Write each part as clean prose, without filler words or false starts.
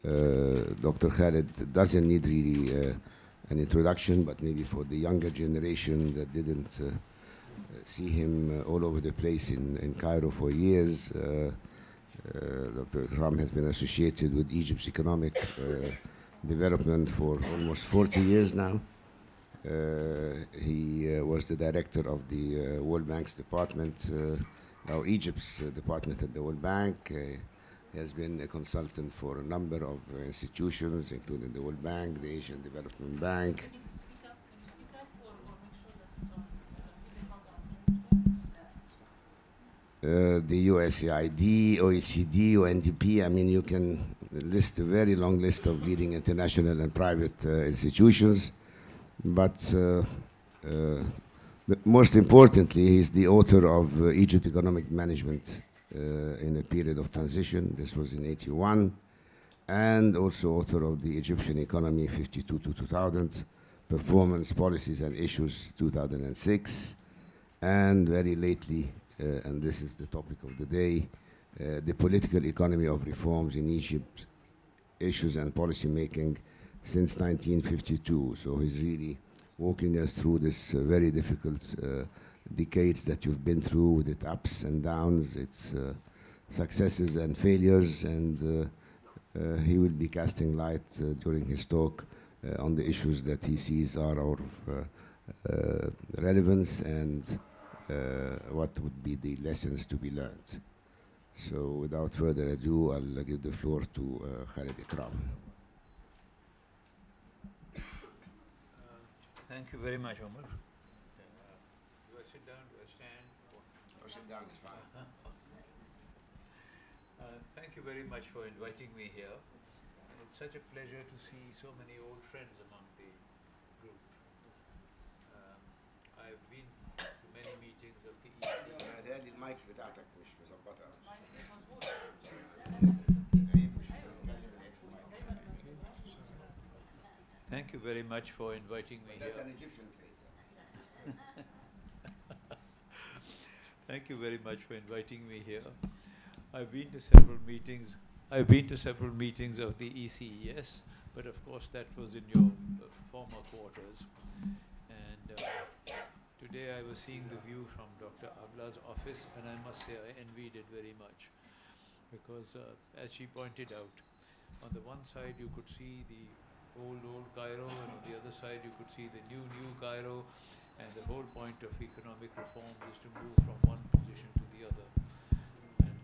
Dr. Khalid doesn't need really an introduction, but maybe for the younger generation that didn't see him all over the place in Cairo for years. Dr. Ikram has been associated with Egypt's economic development for almost 40 years now. He was the director of the World Bank's department, or Egypt's department at the World Bank. He has been a consultant for a number of institutions, including the World Bank, the Asian Development Bank. Can you speak up? Can you speak up or make sure that it's on? It's not on. The USAID, OECD, UNDP. I mean, you can list a very long list of leading international and private institutions. But most importantly, he's the author of Egypt Economic Management in a period of transition. This was in '81. And also author of the Egyptian Economy 52 to 2000, Performance, Policies and Issues 2006. And very lately, and this is the topic of the day, the Political Economy of Reforms in Egypt, Issues and Policy Making since 1952. So he's really walking us through this very difficult decades that you've been through, with its ups and downs, its successes and failures, and he will be casting light during his talk on the issues that he sees are of relevance and what would be the lessons to be learned. So without further ado, I'll give the floor to Khalid Ikram. Thank you very much, Omar. Do I sit down? Do I stand? Or sit down is fine. Thank you very much for inviting me here. And it's such a pleasure to see so many old friends among the group. I've been to many meetings of the ECES. هذه المايكس بتاعتك مش مظبطة. مظبوط. Thank you very much for inviting me here. That's an Egyptian trait. Thank you very much for inviting me here. I've been to several meetings. I've been to several meetings of the ECES, but of course that was in your former quarters. And today I was seeing the view from Dr. Agla's office, and I must say I envied it very much, because as she pointed out, on the one side you could see the old Cairo, and on the other side you could see the new Cairo, and the whole point of economic reform is to move from one position to the other. And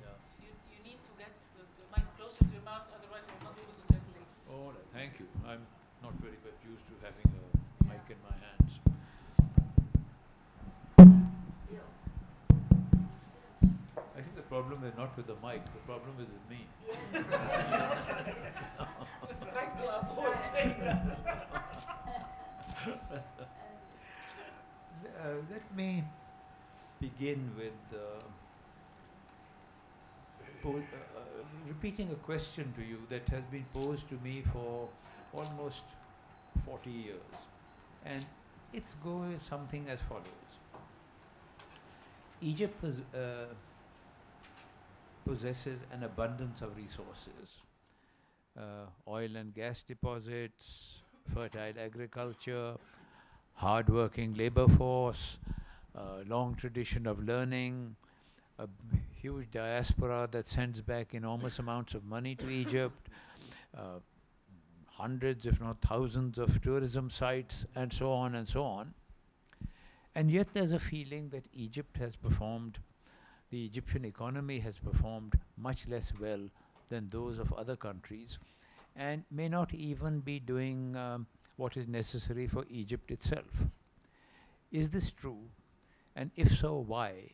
You need to get the mic closer to your mouth, otherwise I will not be able to translate. oh, thank you. I'm not very much used to having a mic in my hands. I think the problem is not with the mic, the problem is with me. Trying to avoid saying that. Let me begin with repeating a question to you that has been posed to me for almost 40 years. And it's goes something as follows. Egypt possesses an abundance of resources. Oil and gas deposits, fertile agriculture, hard-working labor force, long tradition of learning, a huge diaspora that sends back enormous amounts of money to Egypt, hundreds if not thousands of tourism sites, and so on and so on. And yet there's a feeling that Egypt has performed, the Egyptian economy has performed much less well than those of other countries, and may not even be doing what is necessary for Egypt itself. Is this true? And if so, why?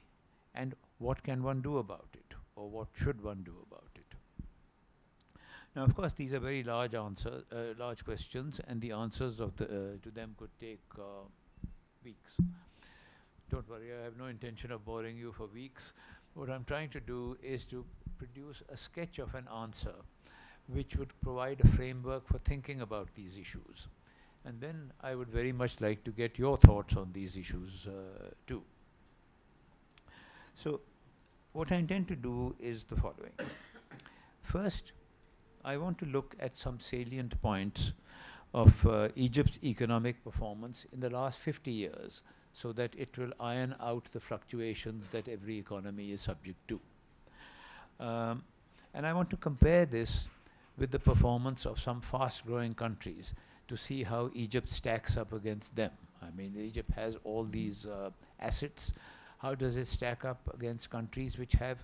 And what can one do about it? Or what should one do about it? Now, of course, these are very large large questions, and the answers of to them could take weeks. Don't worry, I have no intention of boring you for weeks. What I'm trying to do is to produce a sketch of an answer which would provide a framework for thinking about these issues. And then I would very much like to get your thoughts on these issues too. So what I intend to do is the following. First, I want to look at some salient points of Egypt's economic performance in the last 50 years so that it will iron out the fluctuations that every economy is subject to. And I want to compare this with the performance of some fast-growing countries to see how Egypt stacks up against them. I mean, Egypt has all these assets. How does it stack up against countries which have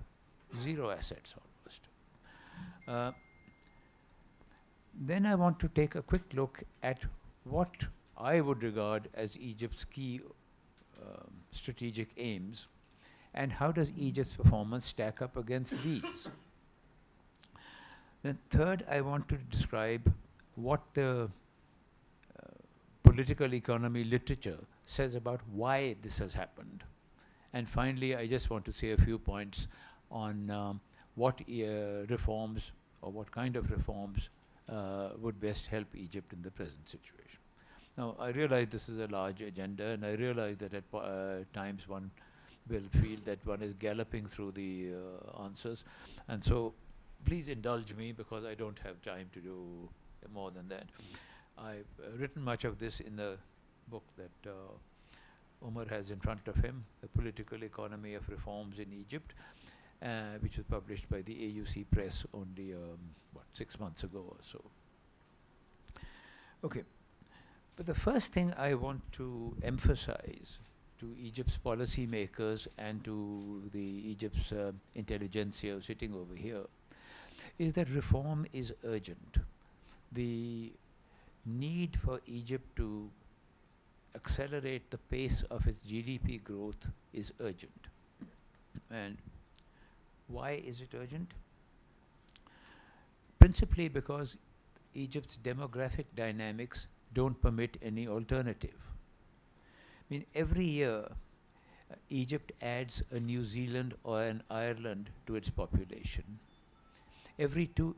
zero assets almost? Then I want to take a quick look at what I would regard as Egypt's key strategic aims, and how does Egypt's performance stack up against these. Then third, I want to describe what the political economy literature says about why this has happened. And finally, I just want to say a few points on what reforms or what kind of reforms would best help Egypt in the present situation. Now, I realize this is a large agenda, and I realize that at times one will feel that one is galloping through the answers. And so please indulge me because I don't have time to do more than that. I've written much of this in the book that Omar has in front of him, The Political Economy of Reforms in Egypt, which was published by the AUC Press only, 6 months ago or so. Okay, but the first thing I want to emphasize to Egypt's policymakers and to the Egypt's intelligentsia sitting over here is that reform is urgent. The need for Egypt to accelerate the pace of its GDP growth is urgent. And why is it urgent? Principally because Egypt's demographic dynamics don't permit any alternative. I mean, every year, Egypt adds a New Zealand or an Ireland to its population. Every 2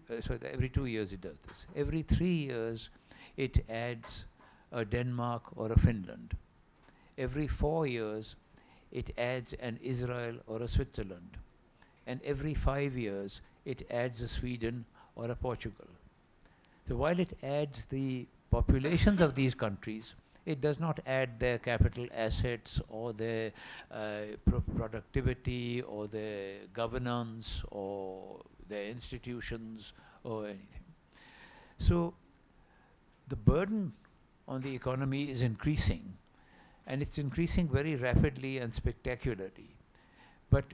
years it does this. Every 3 years, it adds a Denmark or a Finland. Every 4 years, it adds an Israel or a Switzerland. And every 5 years, it adds a Sweden or a Portugal. So while it adds the populations of these countries, it does not add their capital assets or their productivity or their governance or their institutions or anything. So the burden on the economy is increasing, and it's increasing very rapidly and spectacularly. But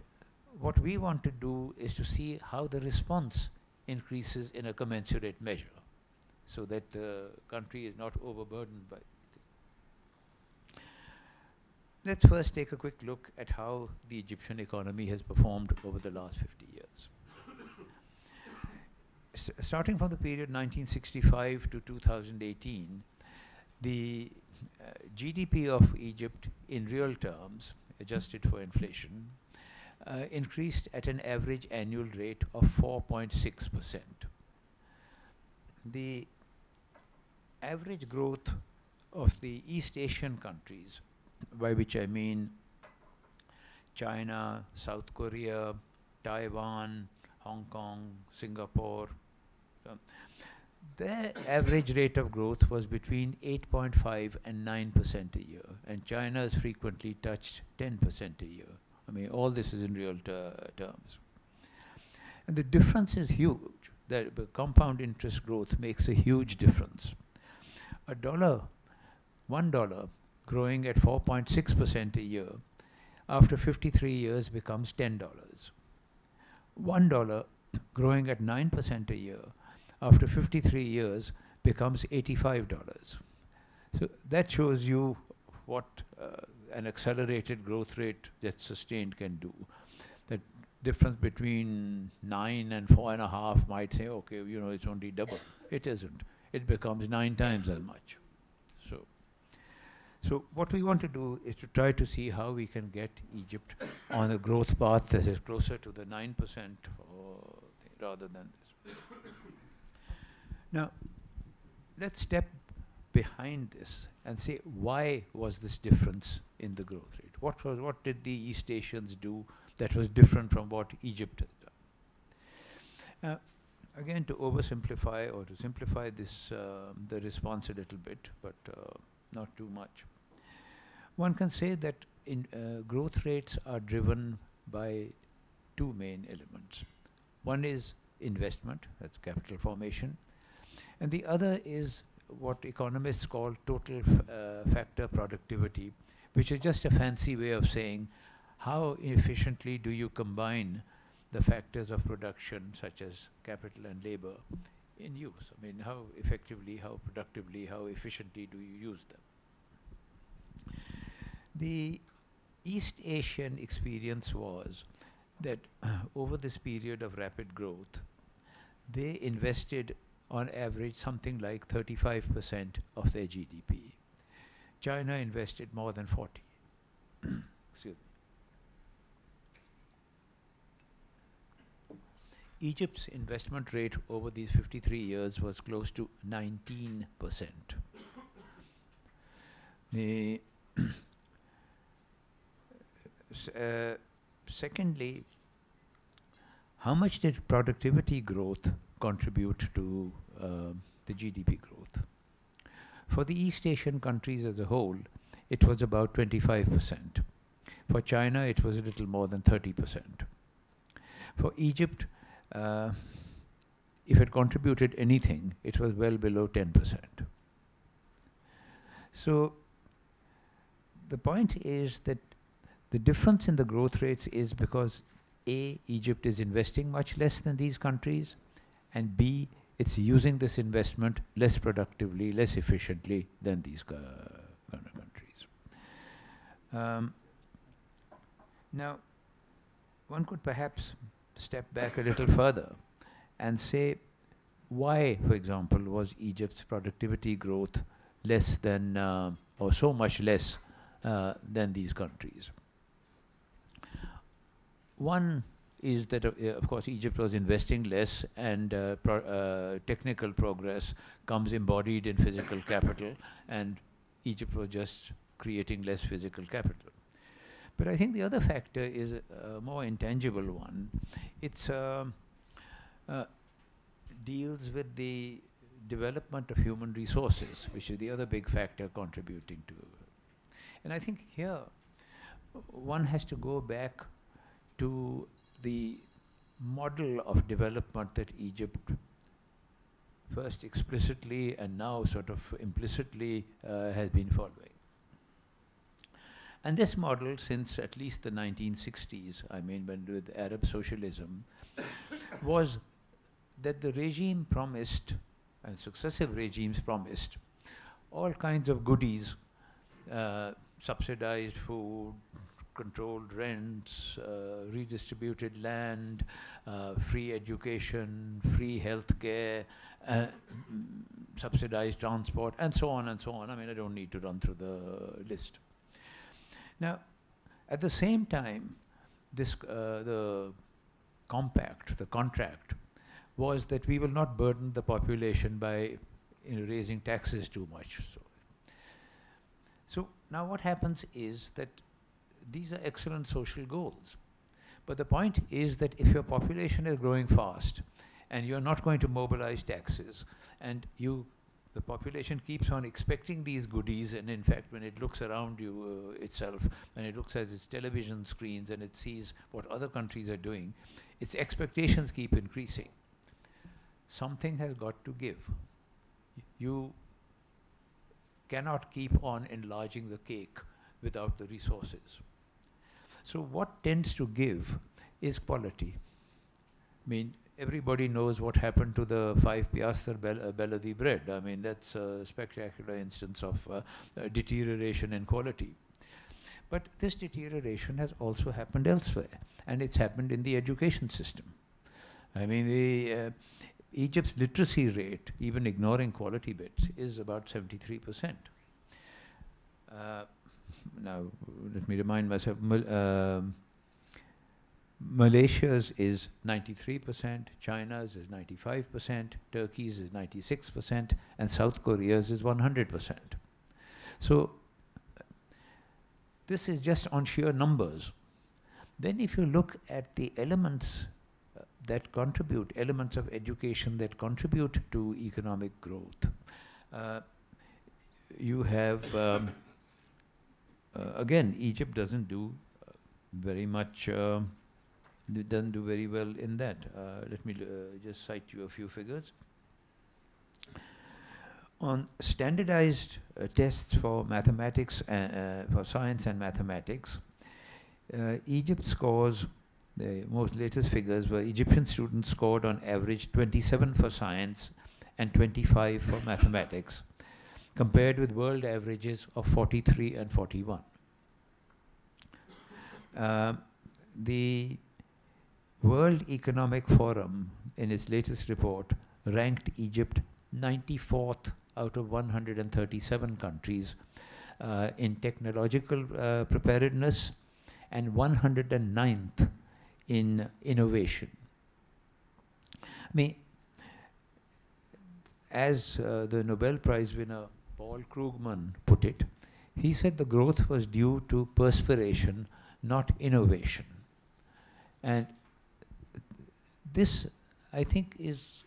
what we want to do is to see how the response increases in a commensurate measure so that the country is not overburdened by it. Let's first take a quick look at how the Egyptian economy has performed over the last 50 years. Starting from the period 1965 to 2018, the GDP of Egypt in real terms, adjusted for inflation, increased at an average annual rate of 4.6%. The average growth of the East Asian countries, by which I mean China, South Korea, Taiwan, Hong Kong, Singapore, their average rate of growth was between 8.5 and 9% a year, and China has frequently touched 10% a year. I mean, all this is in real terms. And the difference is huge. The compound interest growth makes a huge difference. $1 growing at 4.6% a year, after 53 years becomes $10. $1 growing at 9% a year, after 53 years becomes $85. So that shows you what an accelerated growth rate that's sustained can do. The difference between 9 and 4.5 might say, okay, you know, it's only double. It isn't. It becomes 9 times as much. So what we want to do is to try to see how we can get Egypt on a growth path that is closer to the 9% rather than this. Now, let's step behind this and say, why was this difference in the growth rate? What did the East Asians do that was different from what Egypt has done? again, to oversimplify or to simplify this, the response a little bit, but not too much. One can say that growth rates are driven by two main elements. One is investment, that's capital formation, and the other is what economists call total factor productivity, which is just a fancy way of saying how efficiently do you combine the factors of production such as capital and labor in use. I mean, how effectively, how productively, how efficiently do you use them. The East Asian experience was that over this period of rapid growth, they invested on average something like 35% of their GDP. China invested more than 40. Excuse me. Egypt's investment rate over these 53 years was close to 19%. The secondly, how much did productivity growth contribute to the GDP growth? For the East Asian countries as a whole, it was about 25%. For China, it was a little more than 30%. For Egypt, if it contributed anything, it was well below 10%. So the point is that the difference in the growth rates is because A, Egypt is investing much less than these countries, and B, it's using this investment less productively, less efficiently than these countries. Now, one could perhaps step back a little further and say, why, for example, was Egypt's productivity growth less than, or so much less than these countries? One is that, of course, Egypt was investing less, and technical progress comes embodied in physical capital, and Egypt was just creating less physical capital. But I think the other factor is a more intangible one. It's deals with the development of human resources, which is the other big factor contributing to. And I think here one has to go back to the model of development that Egypt first explicitly and now sort of implicitly has been following. And this model, since at least the 1960s, I mean, when with Arab socialism, was that the regime promised, and successive regimes promised, all kinds of goodies, subsidized food, controlled rents, redistributed land, free education, free health care, subsidized transport, and so on and so on. I mean, I don't need to run through the list. Now, at the same time, this the compact, the contract, was that we will not burden the population by raising taxes too much. So now what happens is that these are excellent social goals. But the point is that if your population is growing fast and you're not going to mobilize taxes, and the population keeps on expecting these goodies, and in fact when it looks around you itself, and it looks at its television screens and it sees what other countries are doing, its expectations keep increasing. Something has got to give. You cannot keep on enlarging the cake without the resources. So what tends to give is quality. I mean, everybody knows what happened to the 5 piastre Beladi bread. I mean, that's a spectacular instance of deterioration in quality. But this deterioration has also happened elsewhere, and it's happened in the education system. I mean, Egypt's literacy rate, even ignoring quality bits, is about 73%. Now, let me remind myself, Malaysia's is 93%, China's is 95%, Turkey's is 96%, and South Korea's is 100%. So this is just on sheer numbers. Then if you look at the elements that contribute, elements of education that contribute to economic growth. You have, again, Egypt doesn't do very much, doesn't do very well in that. Let me just cite you a few figures. On standardized tests for mathematics, for science and mathematics, Egypt scores, the most latest figures were Egyptian students scored on average 27 for science and 25 for mathematics, compared with world averages of 43 and 41. The World Economic Forum, in its latest report, ranked Egypt 94th out of 137 countries in technological preparedness and 109th in innovation. I mean, as the Nobel Prize winner Paul Krugman put it, he said the growth was due to perspiration, not innovation. And this, I think, is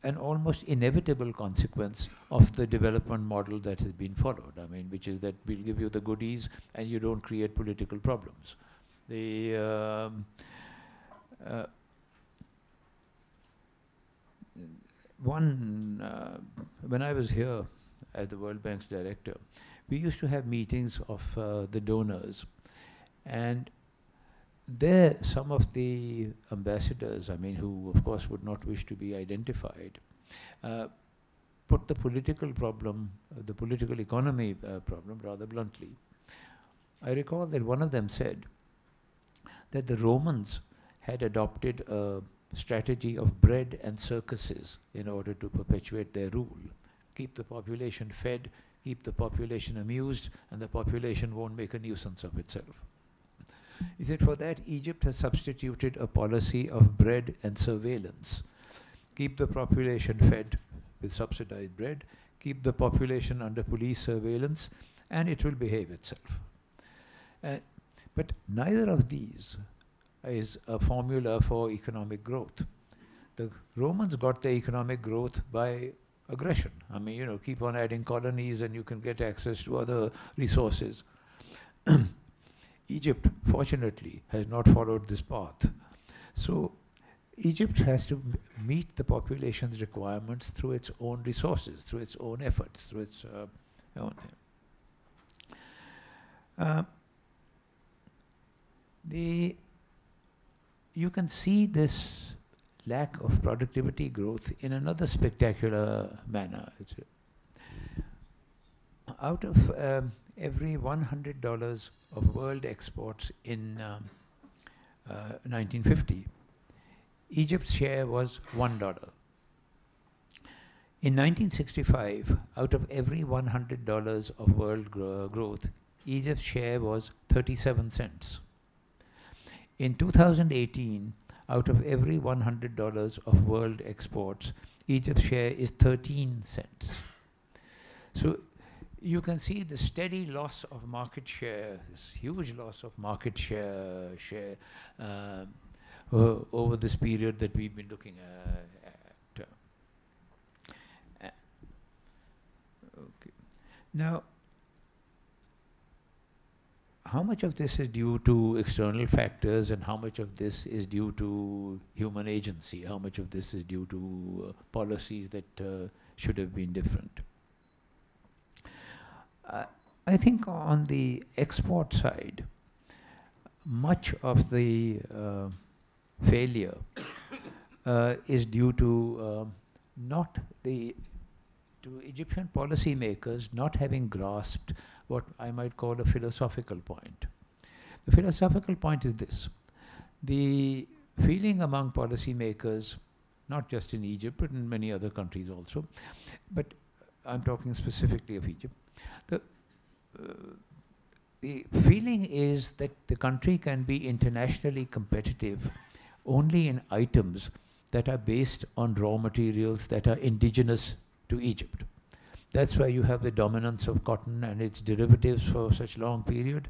an almost inevitable consequence of the development model that has been followed. I mean, which is that we'll give you the goodies and you don't create political problems. The when I was here as the World Bank's director, we used to have meetings of the donors, and there some of the ambassadors, I mean, who of course would not wish to be identified, put the political problem, the political economy problem rather bluntly. I recall that one of them said that the Romans had adopted a strategy of bread and circuses in order to perpetuate their rule. Keep the population fed, keep the population amused, and the population won't make a nuisance of itself. He said for that Egypt has substituted a policy of bread and surveillance. Keep the population fed with subsidized bread, keep the population under police surveillance, and it will behave itself. But neither of these is a formula for economic growth. The Romans got their economic growth by aggression. I mean, you know, keep on adding colonies and you can get access to other resources. Egypt, fortunately, has not followed this path. So Egypt has to meet the population's requirements through its own resources, through its own efforts, through its own. You can see this lack of productivity growth in another spectacular manner. Out of every $100 of world exports in 1950, Egypt's share was $1. In 1965, out of every $100 of world growth, Egypt's share was 37 cents. In 2018, out of every $100 of world exports, Egypt's share is 13 cents. So you can see the steady loss of market share, this huge loss of market share over this period that we've been looking at. Okay. Now, how much of this is due to external factors and how much of this is due to human agency? How much of this is due to policies that should have been different? I think on the export side, much of the failure is due to to Egyptian policymakers not having grasped what I might call a philosophical point. The philosophical point is this: the feeling among policymakers, not just in Egypt but in many other countries also, but I'm talking specifically of Egypt, the feeling is that the country can be internationally competitive only in items that are based on raw materials that are indigenous to Egypt. That's why you have the dominance of cotton and its derivatives for such long period,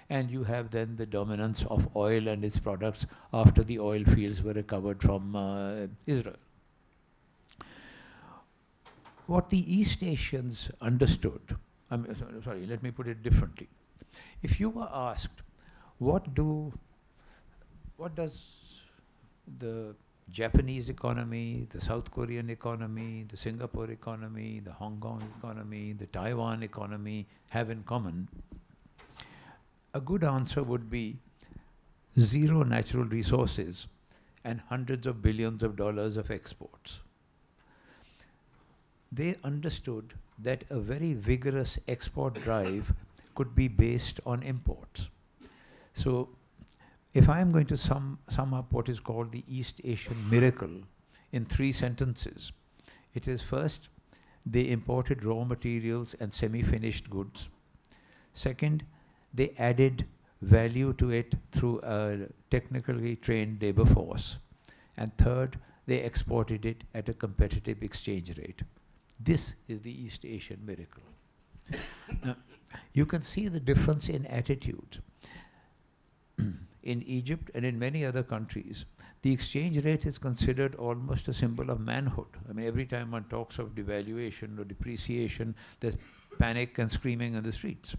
and you have then the dominance of oil and its products after the oil fields were recovered from Israel. What the East Asians understood, sorry, let me put it differently. If you were asked, what does the Japanese economy, the South Korean economy, the Singapore economy, the Hong Kong economy, the Taiwan economy have in common? A good answer would be zero natural resources and hundreds of billions of dollars of exports. They understood that a very vigorous export drive could be based on imports. So if I am going to sum up what is called the East Asian miracle in 3 sentences, it is: first, they imported raw materials and semi-finished goods. Second, they added value to it through a technically trained labor force. And third, they exported it at a competitive exchange rate. This is the East Asian miracle. Now, you can see the difference in attitude. In Egypt and in many other countries, the exchange rate is considered almost a symbol of manhood. I mean, every time one talks of devaluation or depreciation, there's panic and screaming in the streets.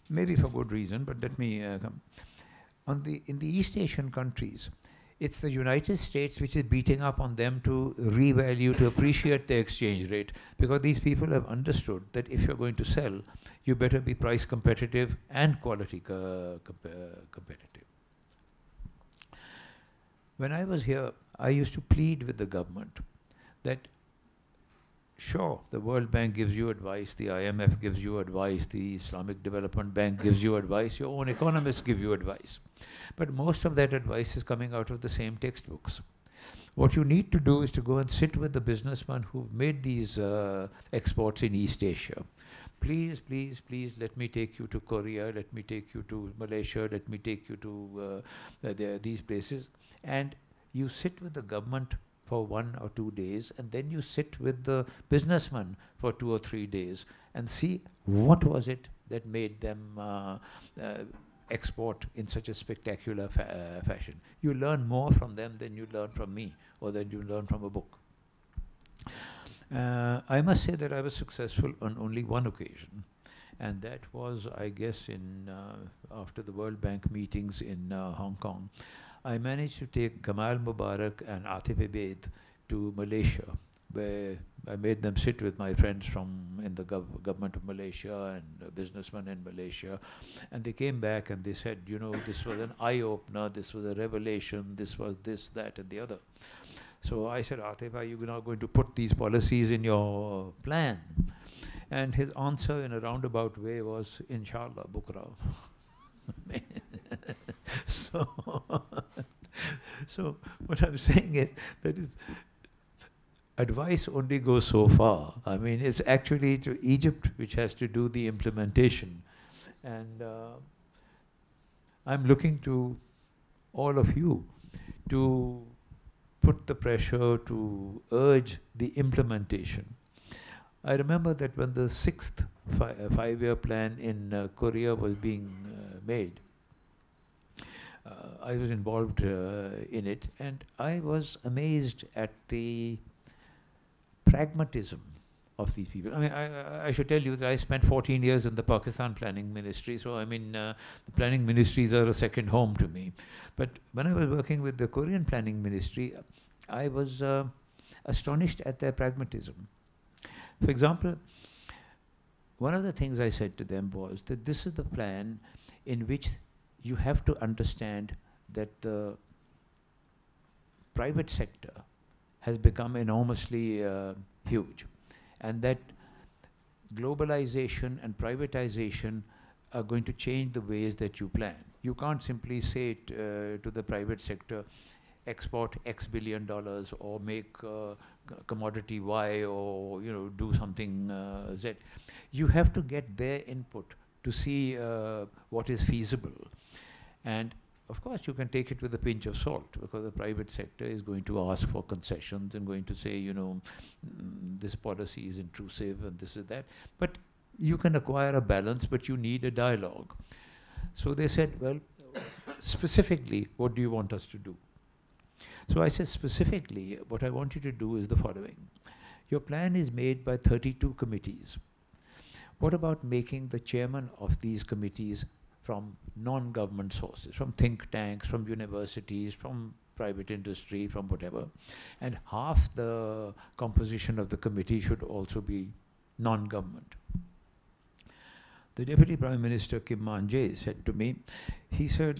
Maybe for good reason, but let me come. In the East Asian countries, it's the United States which is beating up on them to revalue, to appreciate the exchange rate, because these people have understood that if you're going to sell, you better be price competitive and quality competitive. When I was here, I used to plead with the government that, sure, the World Bank gives you advice, the IMF gives you advice, the Islamic Development Bank gives you advice, your own economists give you advice. But most of that advice is coming out of the same textbooks. What you need to do is to go and sit with the businessmen who've made these exports in East Asia. Please, please, please, let me take you to Korea, let me take you to Malaysia, let me take you to these places. And you sit with the government for 1 or 2 days, and then you sit with the businessman for 2 or 3 days and see what was it that made them export in such a spectacular fashion. You learn more from them than you learn from me or than you learn from a book. I must say that I was successful on only one occasion, and that was, I guess, after the World Bank meetings in Hong Kong. I managed to take Gamal Mubarak and Atif Ebaid to Malaysia, where I made them sit with my friends in the government of Malaysia and businessmen in Malaysia. And they came back and they said, you know, this was an eye-opener, this was a revelation, this was this, that, and the other. So I said, Atif, are you now going to put these policies in your plan? And his answer in a roundabout way was, Inshallah, Bukra. So what I'm saying is that advice only goes so far. I mean, it's actually to Egypt which has to do the implementation. And I'm looking to all of you to put the pressure to urge the implementation. I remember that when the 6th five-year plan in Korea was being made, I was involved in it, and I was amazed at the pragmatism of these people. I mean, I should tell you that I spent 14 years in the Pakistan Planning Ministry, so I mean, the planning ministries are a second home to me. But when I was working with the Korean Planning Ministry, I was astonished at their pragmatism. For example, one of the things I said to them was that this is the plan in which you have to understand that the private sector has become enormously huge, and that globalization and privatization are going to change the ways that you plan. You can't simply say to the private sector, export X billion dollars or make commodity Y, or do something Z. You have to get their input to see what is feasible. And of course, you can take it with a pinch of salt, because the private sector is going to ask for concessions and going to say, you know, this policy is intrusive and this is that. But you can acquire a balance, but you need a dialogue. So they said, well, specifically, what do you want us to do? So I said, specifically, what I want you to do is the following. Your plan is made by 32 committees. What about making the chairman of these committees from non-government sources, from think tanks, from universities, from private industry, from whatever, and half the composition of the committee should also be non-government. The Deputy Prime Minister, Kim Man-jae, said to me, he said,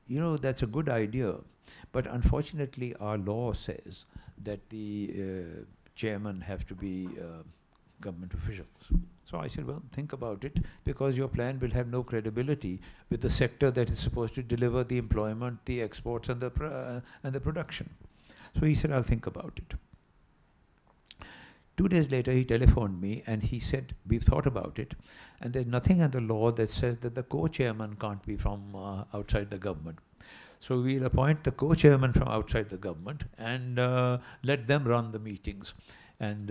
you know, that's a good idea, but unfortunately our law says that the chairman have to be government officials. So I said, well, think about it, because your plan will have no credibility with the sector that is supposed to deliver the employment, the exports, and the production. So he said, I'll think about it. 2 days later, he telephoned me and he said, we've thought about it, and there's nothing in the law that says that the co-chairman can't be from outside the government. So we'll appoint the co-chairman from outside the government and let them run the meetings. And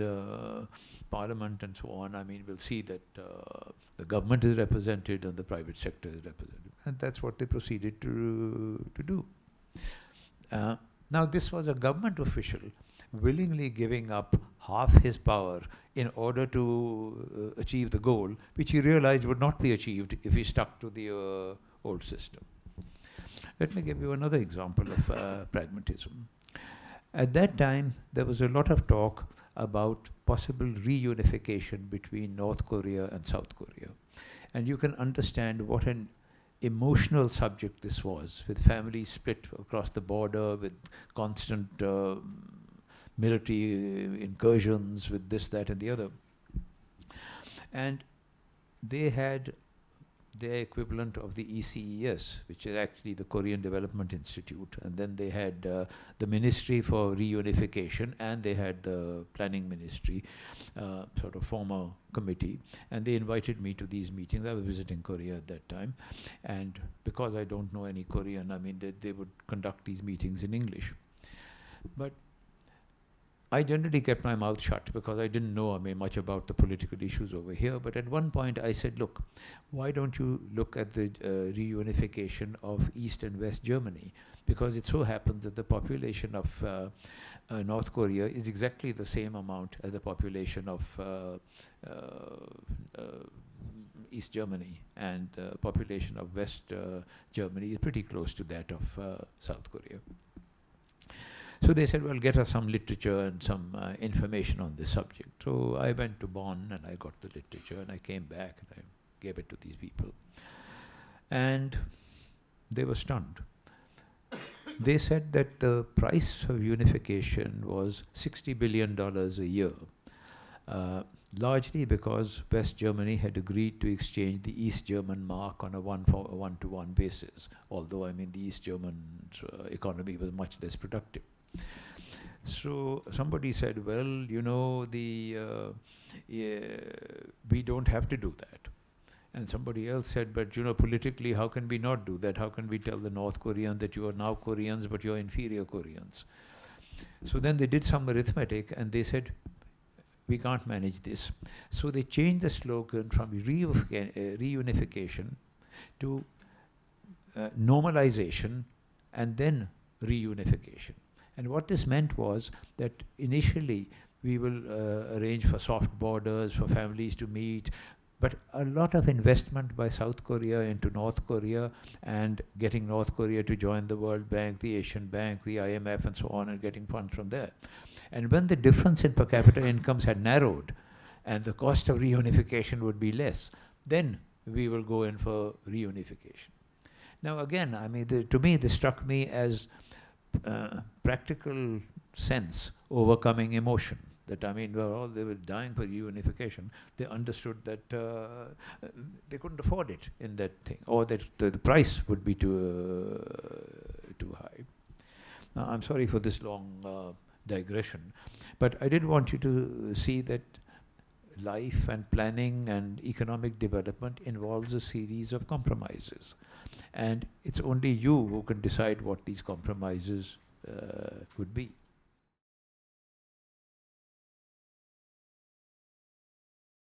Parliament and so on, I mean, we'll see that the government is represented and the private sector is represented. And that's what they proceeded to do. Now, this was a government official willingly giving up half his power in order to achieve the goal, which he realized would not be achieved if he stuck to the old system. Let me give you another example of pragmatism. At that time, there was a lot of talk about possible reunification between North Korea and South Korea. And you can understand what an emotional subject this was, with families split across the border, with constant military incursions, with this, that, and the other. And they had their equivalent of the ECES, which is actually the Korean Development Institute, and then they had the Ministry for Reunification, and they had the Planning Ministry, sort of former committee, and they invited me to these meetings. I was visiting Korea at that time, and because I don't know any Korean, I mean, they would conduct these meetings in English. But I generally kept my mouth shut because I didn't know, I mean, much about the political issues over here. But at one point I said, look, why don't you look at the reunification of East and West Germany? Because it so happens that the population of North Korea is exactly the same amount as the population of East Germany, and the population of West Germany is pretty close to that of South Korea. So they said, well, get us some literature and some information on this subject. So I went to Bonn and I got the literature, and I came back and I gave it to these people. And they were stunned. They said that the price of unification was $60 billion a year, largely because West Germany had agreed to exchange the East German mark on a one-to-one basis, although, I mean, the East German economy was much less productive. So somebody said, well, you know, we don't have to do that. And somebody else said, but, you know, politically, how can we not do that? How can we tell the North Koreans that you are now Koreans, but you are inferior Koreans? So then they did some arithmetic and they said, we can't manage this. So they changed the slogan from reunification to normalization and then reunification. And what this meant was that initially we will arrange for soft borders, for families to meet, but a lot of investment by South Korea into North Korea and getting North Korea to join the World Bank, the Asian Bank, the IMF, and so on, and getting funds from there. And when the difference in per capita incomes had narrowed and the cost of reunification would be less, then we will go in for reunification. Now again, I mean, to me, this struck me as practical sense overcoming emotion. That, I mean, well, they were dying for reunification. They understood that they couldn't afford it in that thing, or that the price would be too high. Now, I'm sorry for this long digression, but I did want you to see that life and planning and economic development involves a series of compromises. And it's only you who can decide what these compromises could be.